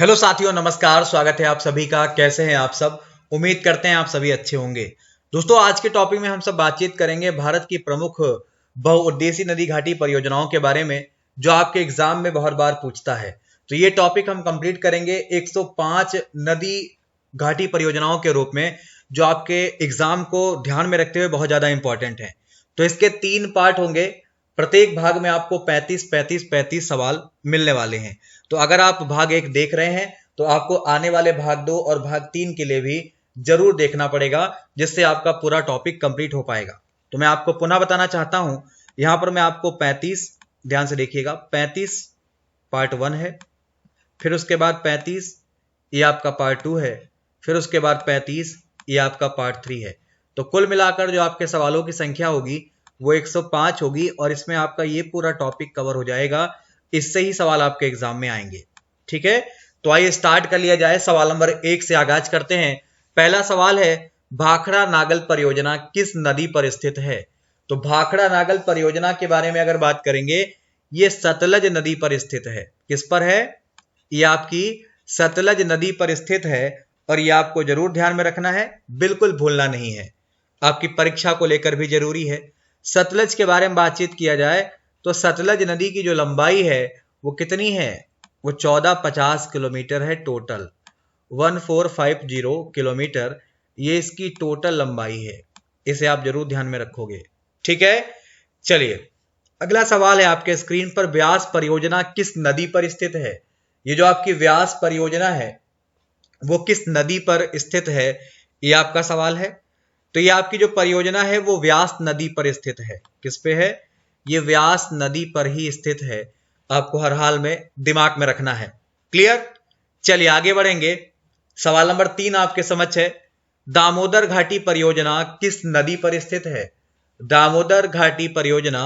Hello साथियों, नमस्कार। स्वागत है आप सभी का। कैसे हैं आप सब? उम्मीद करते हैं आप सभी अच्छे होंगे। दोस्तों, आज के टॉपिक में हम सब बातचीत करेंगे भारत की प्रमुख बहुउद्देशीय नदी घाटी परियोजनाओं के बारे में, जो आपके एग्जाम में बहुत बार पूछता है। तो ये टॉपिक हम कंप्लीट करेंगे 105 नदी घाटी परियोजनाओं के रूप में, जो आपके एग्जाम को ध्यान में रखते हुए बहुत ज्यादा इंपॉर्टेंट है। तो इसके 3 पार्ट होंगे। प्रत्येक भाग में आपको 35 सवाल मिलने वाले हैं। तो अगर आप भाग 1 देख रहे हैं तो आपको आने वाले भाग 2 और भाग 3 के लिए भी जरूर देखना पड़ेगा, जिससे आपका पूरा टॉपिक कंप्लीट हो पाएगा। तो मैं आपको पुनः बताना चाहता हूं, यहां पर मैं आपको 35, ध्यान से देखिएगा, 35 पार्ट 1 है, फिर उसके बाद 35 ये आपका पार्ट 2 है, फिर उसके बाद 35 ये आपका पार्ट 3 है। तो कुल मिलाकर जो आपके सवालों की संख्या होगी वो 105 होगी, और इसमें आपका ये पूरा टॉपिक कवर हो जाएगा। इससे ही सवाल आपके एग्जाम में आएंगे। ठीक है, तो आइए स्टार्ट कर लिया जाए। सवाल नंबर 1 से आगाज करते हैं। पहला सवाल है, भाखड़ा नागल परियोजना किस नदी पर स्थित है? तो भाखड़ा नागल परियोजना के बारे में अगर बात करेंगे, ये सतलज नदी पर स्थित है। किस पर है? ये आपकी सतलज नदी पर स्थित है, और ये आपको जरूर ध्यान में रखना है, बिल्कुल भूलना नहीं है। आपकी परीक्षा को लेकर भी जरूरी है। सतलज के बारे में बातचीत किया जाए तो सतलज नदी की जो लंबाई है वो कितनी है? वो 1450 किलोमीटर है टोटल। 1450 किलोमीटर ये इसकी टोटल लंबाई है। इसे आप जरूर ध्यान में रखोगे। ठीक है, चलिए अगला सवाल है आपके स्क्रीन पर, व्यास परियोजना किस नदी पर स्थित है? ये जो आपकी व्यास परियोजना है वो किस नदी पर स्थित है, ये आपका सवाल है। तो ये आपकी जो परियोजना है वो व्यास नदी पर स्थित है। किस पे है? ये व्यास नदी पर ही स्थित है। आपको हर हाल में दिमाग में रखना है। क्लियर? चलिए आगे बढ़ेंगे। सवाल नंबर 3 आपके समक्ष है, दामोदर घाटी परियोजना किस नदी पर स्थित है? दामोदर घाटी परियोजना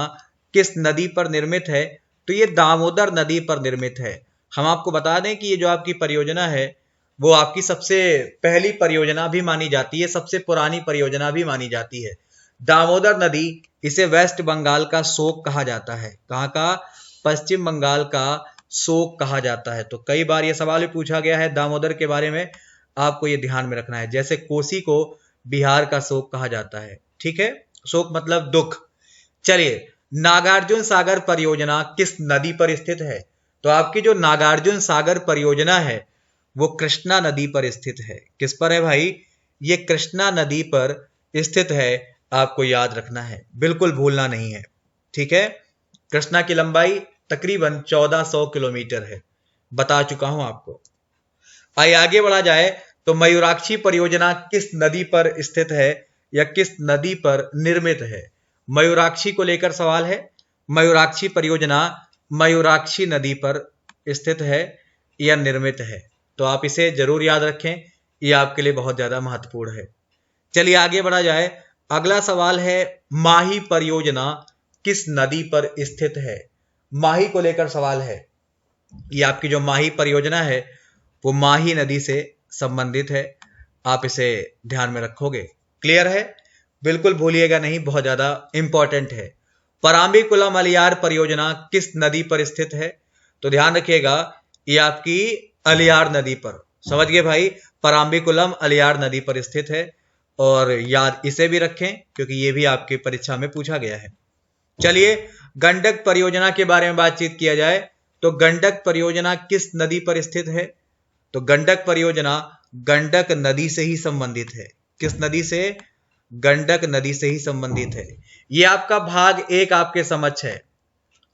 किस नदी पर निर्मित है? तो ये दामोदर नदी पर निर्मित है। हम आपको बता दें कि ये जो आपकी परियोजना है वो आपकी सबसे पहली परियोजना भी मानी जाती है, सबसे पुरानी परियोजना भी मानी जाती है। दामोदर नदी, इसे वेस्ट बंगाल का शोक कहा जाता है। कहाँ का? पश्चिम बंगाल का शोक कहा जाता है। तो कई बार यह सवाल भी पूछा गया है दामोदर के बारे में, आपको यह ध्यान में रखना है। जैसे कोसी को बिहार का शोक कहा जाता है। ठीक है, शोक मतलब दुख। चलिए, नागार्जुन सागर परियोजना किस नदी पर स्थित है? तो आपकी जो नागार्जुन सागर परियोजना है वो कृष्णा नदी पर स्थित है। किस पर है भाई? ये कृष्णा नदी पर स्थित है। आपको याद रखना है, बिल्कुल भूलना नहीं है। ठीक है, कृष्णा की लंबाई तकरीबन 1400 किलोमीटर है, बता चुका हूं आपको। आइए आगे बढ़ा जाए। तो मयूराक्षी परियोजना किस नदी पर स्थित है या किस नदी पर निर्मित है? मयूराक्षी को लेकर सवाल है। मयूराक्षी परियोजना मयूराक्षी नदी पर स्थित है या निर्मित है। तो आप इसे जरूर याद रखें, ये आपके लिए बहुत ज्यादा महत्वपूर्ण है। चलिए आगे बढ़ा जाए। अगला सवाल है, माही परियोजना किस नदी पर स्थित है? माही को लेकर सवाल है। ये आपकी जो माही परियोजना है वो माही नदी से संबंधित है। आप इसे ध्यान में रखोगे। क्लियर है? बिल्कुल भूलिएगा नहीं, बहुत ज्यादा इंपॉर्टेंट है। पराम्बीकुलम अलियार परियोजना किस नदी पर स्थित है? तो ध्यान रखिएगा, ये आपकी अलियार नदी पर। समझ गए भाई? पराम्बीकुलम अलियार नदी पर स्थित है, और याद इसे भी रखें क्योंकि ये भी आपकी परीक्षा में पूछा गया है। चलिए गंडक परियोजना के बारे में बातचीत किया जाए तो गंडक परियोजना किस नदी पर स्थित है? तो गंडक परियोजना गंडक नदी से ही संबंधित है। किस नदी से? गंडक नदी से ही संबंधित है। ये आपका भाग 1 आपके समक्ष है।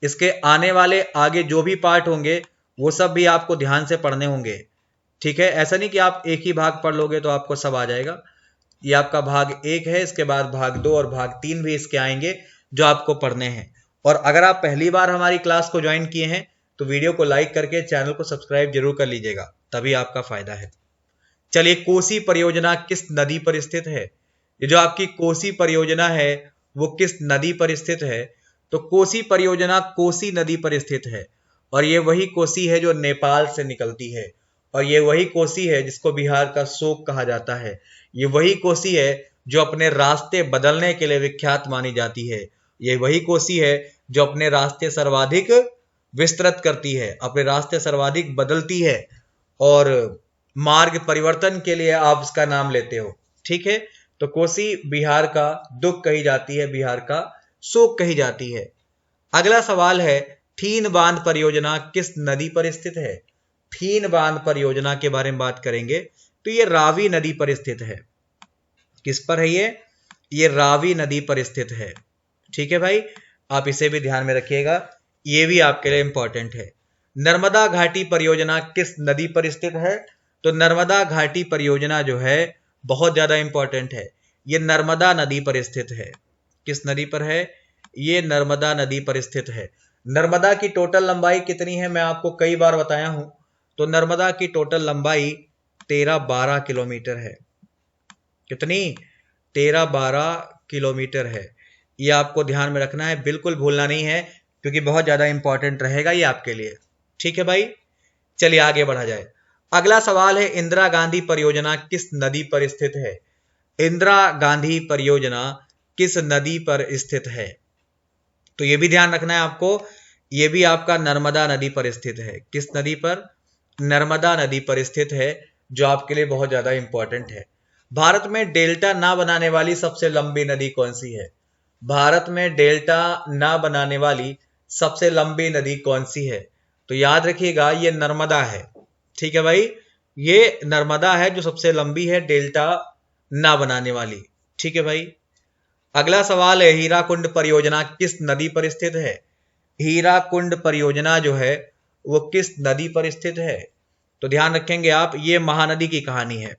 इसके आने वाले आगे जो भी पार्ट होंगे वो सब भी आपको ध्यान से पढ़ने होंगे। ठीक है, ऐसा नहीं कि आप एक ही भाग पढ़ लोगे तो आपको सब आ जाएगा। ये आपका भाग 1 है, इसके बाद भाग 2 और भाग 3 भी इसके आएंगे जो आपको पढ़ने हैं। और अगर आप पहली बार हमारी क्लास को ज्वाइन किए हैं तो वीडियो को लाइक करके चैनल को सब्सक्राइब जरूर कर लीजिएगा, तभी आपका फायदा है। चलिए, कोसी परियोजना किस नदी पर स्थित है? ये जो आपकी कोसी परियोजना है वो किस नदी पर स्थित है? तो कोसी परियोजना कोसी नदी पर स्थित है, और ये वही कोसी है जो नेपाल से निकलती है, और ये वही कोसी है जिसको बिहार का शोक कहा जाता है। ये वही कोसी है जो अपने रास्ते बदलने के लिए विख्यात मानी जाती है। ये वही कोसी है जो अपने रास्ते सर्वाधिक विस्तृत करती है, अपने रास्ते सर्वाधिक बदलती है, और मार्ग परिवर्तन के लिए आप उसका नाम लेते हो। ठीक है, तो कोसी बिहार का दुख कही जाती है, बिहार का शोक कही जाती है। अगला सवाल है, ठीन बांध परियोजना किस नदी पर स्थित है? ठीन बांध परियोजना के बारे में बात करेंगे तो ये रावी नदी पर स्थित है। किस पर है ये रावी नदी पर स्थित है। ठीक है भाई, आप इसे भी ध्यान में रखिएगा, ये भी आपके लिए इंपॉर्टेंट है। नर्मदा घाटी परियोजना किस नदी पर स्थित है? तो नर्मदा घाटी परियोजना जो है बहुत ज्यादा इंपॉर्टेंट है, ये नर्मदा नदी पर स्थित है। किस नदी पर है? ये नर्मदा नदी पर स्थित है। नर्मदा की टोटल लंबाई कितनी है, मैं आपको कई बार बताया हूं। तो नर्मदा की टोटल लंबाई 13-12 किलोमीटर है। कितनी? 13-12 किलोमीटर है। ये आपको ध्यान में रखना है, बिल्कुल भूलना नहीं है, क्योंकि बहुत ज्यादा इंपॉर्टेंट रहेगा ये आपके लिए। ठीक है भाई, चलिए आगे बढ़ा जाए। अगला सवाल है, इंदिरा गांधी परियोजना किस नदी पर स्थित है? इंदिरा गांधी परियोजना किस नदी पर स्थित है? तो ये भी ध्यान रखना है आपको, ये भी आपका नर्मदा नदी पर स्थित है। किस नदी पर? नर्मदा नदी पर स्थित है, जो आपके लिए बहुत ज्यादा इंपॉर्टेंट है। भारत में डेल्टा ना बनाने वाली सबसे लंबी नदी कौन सी है? भारत में डेल्टा ना बनाने वाली सबसे लंबी नदी कौन सी है? तो याद रखिएगा, ये नर्मदा है। ठीक है भाई, ये नर्मदा है जो सबसे लंबी है, डेल्टा ना बनाने वाली। ठीक है भाई, अगला सवाल है, हीराकुंड परियोजना किस नदी पर स्थित है? हीराकुंड परियोजना जो है वो किस नदी पर स्थित है? तो ध्यान रखेंगे आप, ये महानदी की कहानी है,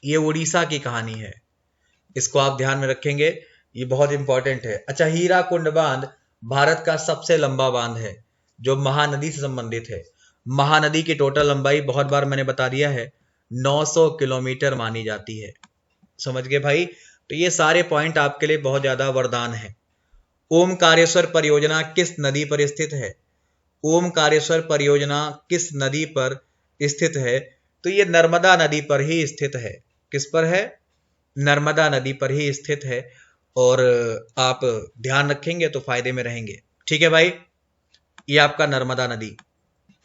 ये उड़ीसा की कहानी है, इसको आप ध्यान में रखेंगे, ये बहुत इंपॉर्टेंट है। अच्छा, हीराकुंड बांध भारत का सबसे लंबा बांध है जो महानदी से संबंधित है। महानदी की टोटल लंबाई बहुत बार मैंने बता दिया है, 900 किलोमीटर मानी जाती है। समझ गए भाई? तो ये सारे पॉइंट आपके लिए बहुत ज्यादा वरदान है। ओमकारेश्वर परियोजना किस नदी पर स्थित है? ओमकारेश्वर परियोजना किस नदी पर स्थित है? तो ये नर्मदा नदी पर ही स्थित है। किस पर है? नर्मदा नदी पर ही स्थित है, और आप ध्यान रखेंगे तो फायदे में रहेंगे। ठीक है भाई, ये आपका नर्मदा नदी,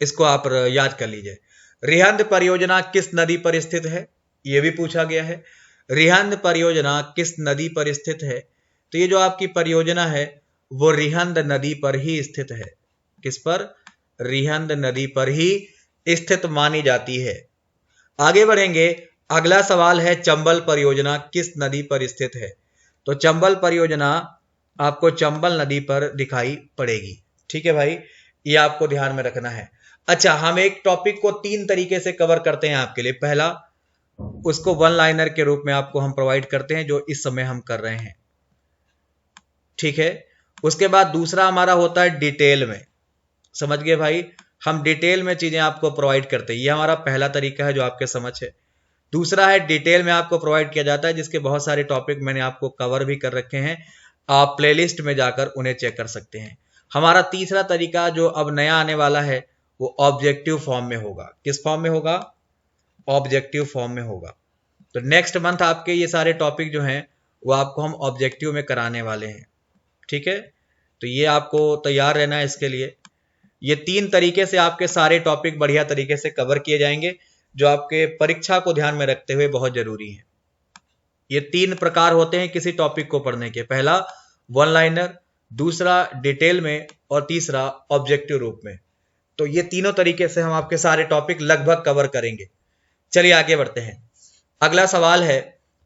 इसको आप याद कर लीजिए। रिहंद परियोजना किस नदी पर स्थित है? ये भी पूछा गया है, रिहंद परियोजना किस नदी पर स्थित है? तो ये जो आपकी परियोजना है वो रिहंद नदी पर ही स्थित है। किस पर? रिहंद नदी पर ही स्थित मानी जाती है। आगे बढ़ेंगे, अगला सवाल है, चंबल परियोजना किस नदी पर स्थित है? तो चंबल परियोजना आपको चंबल नदी पर दिखाई पड़ेगी। ठीक है भाई, ये आपको ध्यान में रखना है। अच्छा, हम एक टॉपिक को 3 तरीके से कवर करते हैं आपके लिए। पहला, उसको वन लाइनर के रूप में आपको हम प्रोवाइड करते हैं, जो इस समय हम कर रहे हैं। ठीक है, उसके बाद दूसरा हमारा होता है डिटेल में। समझ गए भाई, हम डिटेल में चीजें आपको प्रोवाइड करते हैं, ये हमारा पहला तरीका है जो आपके समझ है। दूसरा है, डिटेल में आपको प्रोवाइड किया जाता है, जिसके बहुत सारे टॉपिक मैंने आपको कवर भी कर रखे हैं, आप प्लेलिस्ट में जाकर उन्हें चेक कर सकते हैं। हमारा तीसरा तरीका जो अब नया आने वाला है वो ऑब्जेक्टिव फॉर्म में होगा। किस फॉर्म में होगा? ऑब्जेक्टिव फॉर्म में होगा। तो नेक्स्ट मंथ आपके ये सारे टॉपिक जो हैं वो आपको हम ऑब्जेक्टिव में कराने वाले हैं। ठीक है, तो ये आपको तैयार रहना है इसके लिए। ये 3 तरीके से आपके सारे टॉपिक बढ़िया तरीके से कवर किए जाएंगे, जो आपके परीक्षा को ध्यान में रखते हुए बहुत जरूरी है। ये 3 प्रकार होते हैं किसी टॉपिक को पढ़ने के, पहला वन लाइनर, दूसरा डिटेल में, और तीसरा ऑब्जेक्टिव रूप में। तो ये तीनों तरीके से हम आपके सारे टॉपिक लगभग कवर करेंगे। चलिए आगे बढ़ते हैं। अगला सवाल है,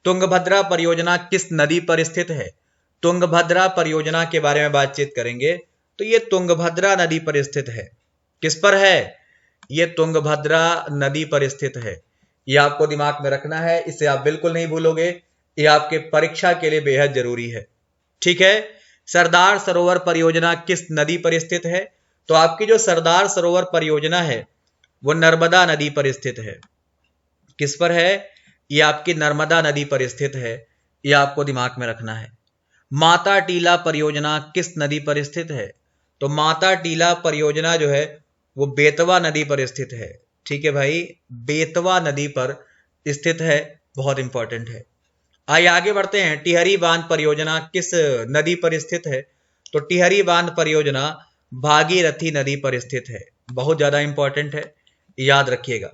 तुंगभद्रा परियोजना किस नदी पर स्थित है? तुंगभद्रा परियोजना के बारे में बातचीत करेंगे। तो ये तुंगभद्रा नदी पर स्थित है। किस पर है? ये तुंगभद्रा नदी पर स्थित है। ये आपको दिमाग में रखना है, इसे आप बिल्कुल नहीं भूलोगे, ये आपके परीक्षा के लिए बेहद जरूरी है। ठीक है, सरदार सरोवर परियोजना किस नदी पर स्थित है? तो आपकी जो सरदार सरोवर परियोजना है वो नर्मदा नदी पर स्थित है। किस पर है? ये आपकी नर्मदा नदी पर स्थित है, ये आपको दिमाग में रखना है। माता टीला परियोजना किस नदी पर स्थित है? तो माता टीला परियोजना जो है वो बेतवा नदी पर स्थित है। ठीक है भाई, बेतवा नदी पर स्थित है, बहुत इंपॉर्टेंट है। आइए आगे बढ़ते हैं। टिहरी बांध परियोजना किस नदी पर स्थित है? तो टिहरी बांध परियोजना भागीरथी नदी पर स्थित है, बहुत ज्यादा इंपॉर्टेंट है। याद रखिएगा।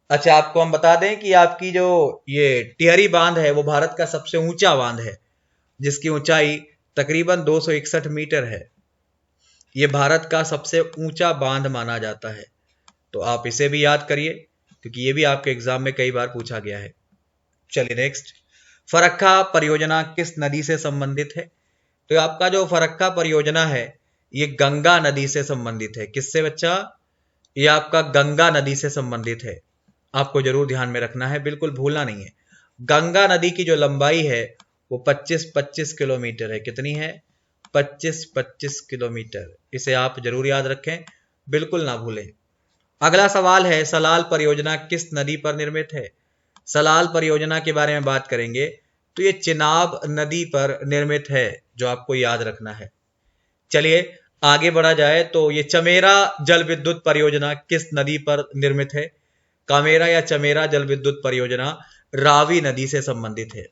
अच्छा, आपको हम बता दें कि आपकी जो ये टिहरी बांध है वो भारत का सबसे ऊंचा बांध है, जिसकी ऊंचाई तकरीबन 261 मीटर है। ये भारत का सबसे ऊंचा बांध माना जाता है, तो आप इसे भी याद करिए क्योंकि ये भी आपके एग्जाम में कई बार पूछा गया है। चलिए नेक्स्ट, फरक्का परियोजना किस नदी से संबंधित है? तो आपका जो फरक्का परियोजना है ये गंगा नदी से संबंधित है। किससे बच्चा? ये आपका गंगा नदी से संबंधित है। आपको जरूर ध्यान में रखना है, बिल्कुल भूलना नहीं है। गंगा नदी की जो लंबाई है वो 25-25 किलोमीटर है। कितनी है? 25-25 किलोमीटर। इसे आप जरूर याद रखें, बिल्कुल ना भूलें। अगला सवाल है, सलाल परियोजना किस नदी पर निर्मित है? सलाल परियोजना के बारे में बात करेंगे तो ये चिनाब नदी पर निर्मित है, जो आपको याद रखना है। चलिए आगे बढ़ा जाए तो ये चमेरा जल विद्युत परियोजना किस नदी पर निर्मित है? कामेरा या चमेरा जल विद्युत परियोजना रावी नदी से संबंधित है।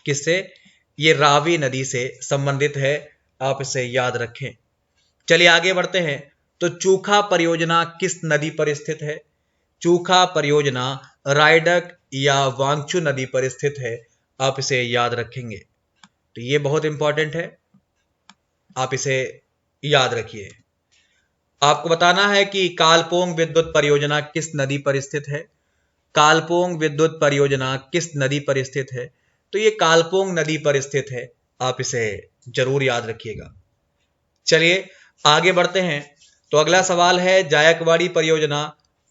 किससे? ये रावी नदी से संबंधित है, आप इसे याद रखें। चलिए आगे बढ़ते हैं तो चूखा परियोजना किस नदी पर स्थित है? चूखा परियोजना रायडक या वांगचू नदी पर स्थित है, आप इसे याद रखेंगे। तो ये बहुत इंपॉर्टेंट है, आप इसे याद रखिए। आपको बताना है कि कालपोंग विद्युत परियोजना किस नदी पर स्थित है? कालपोंग विद्युत परियोजना किस नदी पर स्थित है? तो ये कालपोंग नदी पर स्थित है, आप इसे जरूर याद रखिएगा। चलिए आगे बढ़ते हैं तो अगला सवाल है, जायकवाड़ी परियोजना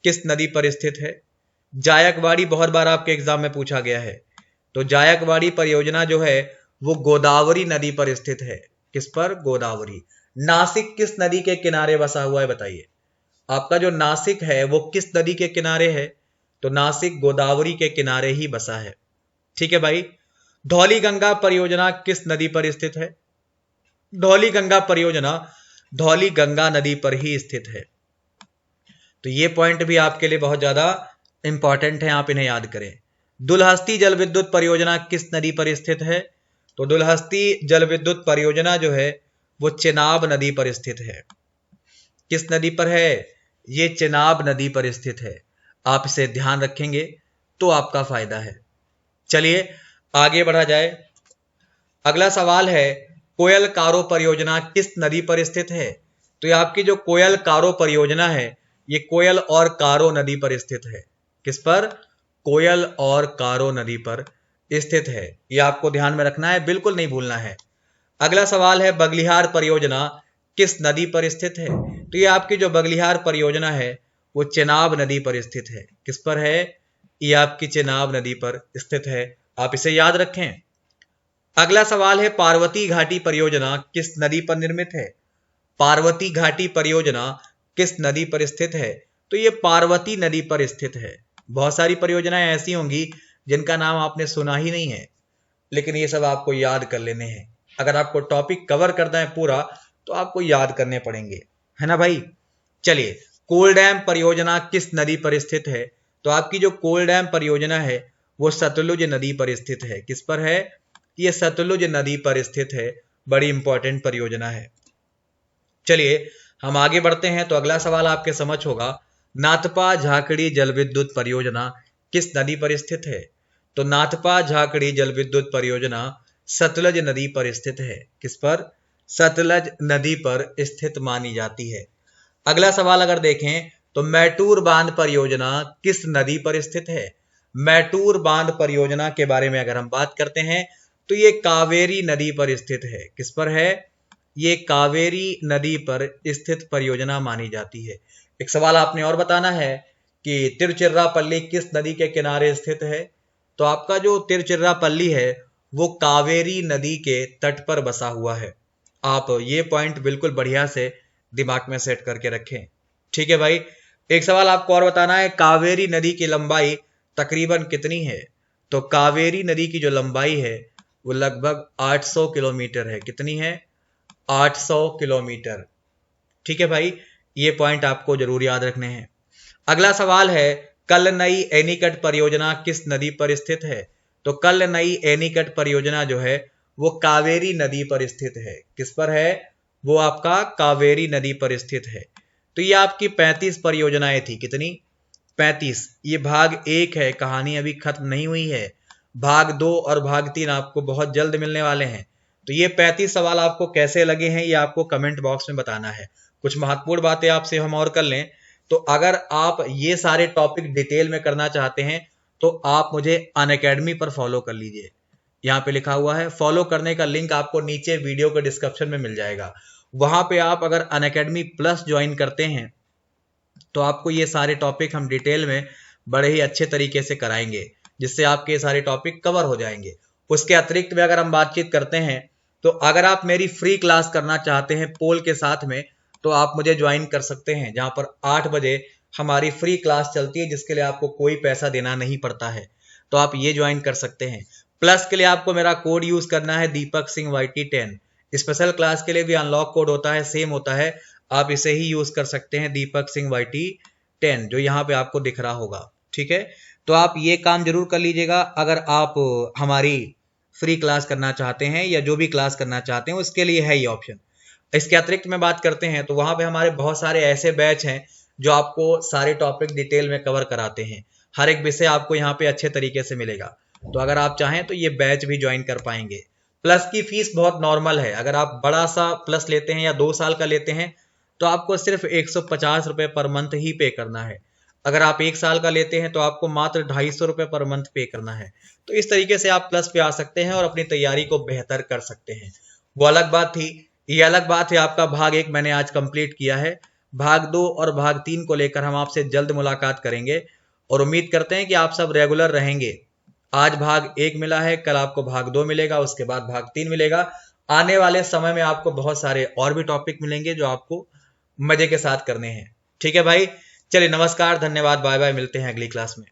किस नदी पर स्थित है? जायकवाड़ी बहुत बार आपके एग्जाम में पूछा गया है। तो जायकवाड़ी परियोजना जो है वो गोदावरी नदी पर स्थित है। किस पर? गोदावरी। नासिक किस नदी के किनारे बसा हुआ है बताइए? आपका जो नासिक है वो किस नदी के किनारे है? तो नासिक गोदावरी के किनारे ही बसा है। ठीक है भाई। धौली गंगा परियोजना किस नदी पर स्थित है? धौली गंगा परियोजना धौली गंगा नदी पर ही स्थित है। तो ये पॉइंट भी आपके लिए बहुत ज्यादा इंपॉर्टेंट है, आप इन्हें याद करें। दुलहस्ती जल विद्युत परियोजना किस नदी पर स्थित है? तो दुलहस्ती जल विद्युत परियोजना जो है वो चिनाब नदी पर स्थित है। किस नदी पर है? ये चिनाब नदी पर स्थित है। आप इसे ध्यान रखेंगे तो आपका फायदा है। चलिए आगे बढ़ा जाए। अगला सवाल है, कोयल कारो परियोजना किस नदी पर स्थित है? तो ये आपकी जो कोयल कारो परियोजना है ये कोयल और कारो नदी पर स्थित है। किस पर? कोयल और कारो नदी पर स्थित है। ये आपको ध्यान में रखना है, बिल्कुल नहीं भूलना है। अगला सवाल है, बगलिहार परियोजना किस नदी पर स्थित है? तो ये आपकी जो बगलिहार परियोजना है वो चिनाब नदी पर स्थित है। किस पर है? ये आपकी चिनाब नदी पर स्थित है, आप इसे याद रखें। अगला सवाल है, पार्वती घाटी परियोजना किस नदी पर निर्मित है? पार्वती घाटी परियोजना किस नदी पर स्थित है? तो ये पार्वती नदी पर स्थित है। बहुत सारी परियोजनाएं ऐसी होंगी जिनका नाम आपने सुना ही नहीं है, लेकिन ये सब आपको याद कर लेने हैं। अगर आपको टॉपिक कवर करना है पूरा तो आपको याद करने पड़ेंगे, है ना भाई। चलिए, कोल डैम परियोजना किस नदी पर स्थित है? तो आपकी जो कोल डैम परियोजना है वो सतलुज नदी पर स्थित है। किस पर है? ये सतलुज नदी पर स्थित है, बड़ी इंपॉर्टेंट परियोजना है। चलिए हम आगे बढ़ते हैं तो अगला सवाल आपके समझ होगा, नाथपा झाकड़ी जल विद्युत परियोजना किस नदी पर स्थित है? तो नाथपा झाकड़ी जल विद्युत परियोजना सतलज नदी पर स्थित है। किस पर? सतलज नदी पर स्थित मानी जाती है। अगला सवाल अगर देखें तो मैटूर बांध परियोजना किस नदी पर स्थित है? मैटूर बांध परियोजना के बारे में अगर हम बात करते हैं तो ये कावेरी नदी पर स्थित है। किस पर है? ये कावेरी नदी पर स्थित परियोजना मानी जाती है। एक सवाल आपने और बताना है कि तिरुचिरापल्ली किस नदी के किनारे स्थित है? तो आपका जो तिरुचिरापल्ली है वो कावेरी नदी के तट पर बसा हुआ है। आप ये पॉइंट बिल्कुल बढ़िया से दिमाग में सेट करके रखें। ठीक है भाई। एक सवाल आपको और बताना है, कावेरी नदी की लंबाई तकरीबन कितनी है? तो कावेरी नदी की जो लंबाई है वो लगभग 800 किलोमीटर है। कितनी है? 800 किलोमीटर। ठीक है भाई, ये पॉइंट आपको जरूर याद रखने हैं। अगला सवाल है, कल्लनई एनीकट परियोजना किस नदी पर स्थित है? तो कल्लनई एनीकट परियोजना जो है वो कावेरी नदी पर स्थित है। किस पर है? वो आपका कावेरी नदी पर स्थित है। तो ये आपकी 35 परियोजनाएं थी। कितनी? 35, ये भाग 1 है, कहानी अभी खत्म नहीं हुई है। भाग 2 और भाग 3 आपको बहुत जल्द मिलने वाले हैं। तो ये 35 सवाल आपको कैसे लगे हैं ये आपको कमेंट बॉक्स में बताना है। कुछ महत्वपूर्ण बातें आपसे हम और कर लें, तो अगर आप ये सारे टॉपिक डिटेल में करना चाहते हैं तो आप मुझे अनअकैडमी पर फॉलो कर लीजिए। यहाँ पे लिखा हुआ है, फॉलो करने का लिंक आपको नीचे वीडियो के डिस्क्रिप्शन में मिल जाएगा। वहां पे आप अगर अनअकैडमी प्लस ज्वाइन करते हैं तो आपको ये सारे टॉपिक हम डिटेल में बड़े ही अच्छे तरीके से कराएंगे, जिससे आपके सारे टॉपिक कवर हो जाएंगे। उसके अतिरिक्त में अगर हम बातचीत करते हैं तो अगर आप मेरी फ्री क्लास करना चाहते हैं पोल के साथ में तो आप मुझे ज्वाइन कर सकते हैं, जहां पर 8 बजे हमारी फ्री क्लास चलती है, जिसके लिए आपको कोई पैसा देना नहीं पड़ता है। तो आप ये ज्वाइन कर सकते हैं। प्लस के लिए आपको मेरा कोड यूज करना है Deepak Singh YT10। Special class के लिए भी अनलॉक कोड होता है, सेम होता है, आप इसे ही यूज कर सकते हैं, दीपक सिंह YT10, जो यहाँ पे आपको दिख रहा होगा। ठीक है, तो आप ये काम जरूर कर लीजिएगा अगर आप हमारी फ्री क्लास करना चाहते हैं या जो भी क्लास करना चाहते हैं उसके लिए है ये ऑप्शन। इसके अतिरिक्त में बात करते हैं तो वहां पे हमारे बहुत सारे ऐसे बैच हैं जो आपको सारे टॉपिक डिटेल में कवर कराते हैं। हर एक विषय आपको यहाँ पे अच्छे तरीके से मिलेगा। तो अगर आप चाहें तो ये बैच भी ज्वाइन कर पाएंगे। प्लस की फीस बहुत नॉर्मल है। अगर आप बड़ा सा प्लस लेते हैं या 2 साल का लेते हैं तो आपको सिर्फ 150 रुपये पर मंथ ही पे करना है। अगर आप 1 साल का लेते हैं तो आपको मात्र 250 रुपये पर मंथ पे करना है। तो इस तरीके से आप प्लस पे आ सकते हैं और अपनी तैयारी को बेहतर कर सकते हैं। वो अलग बात थी। ये अलग बात है, आपका भाग 1 मैंने आज कंप्लीट किया है। भाग 2 और भाग 3 को लेकर हम आपसे जल्द मुलाकात करेंगे और उम्मीद करते हैं कि आप सब रेगुलर रहेंगे। आज भाग 1 मिला है, कल आपको भाग 2 मिलेगा, उसके बाद भाग 3 मिलेगा। आने वाले समय में आपको बहुत सारे और भी टॉपिक मिलेंगे जो आपको मजे के साथ करने हैं। ठीक है भाई, चलिए नमस्कार, धन्यवाद, बाय बाय, मिलते हैं अगली क्लास में।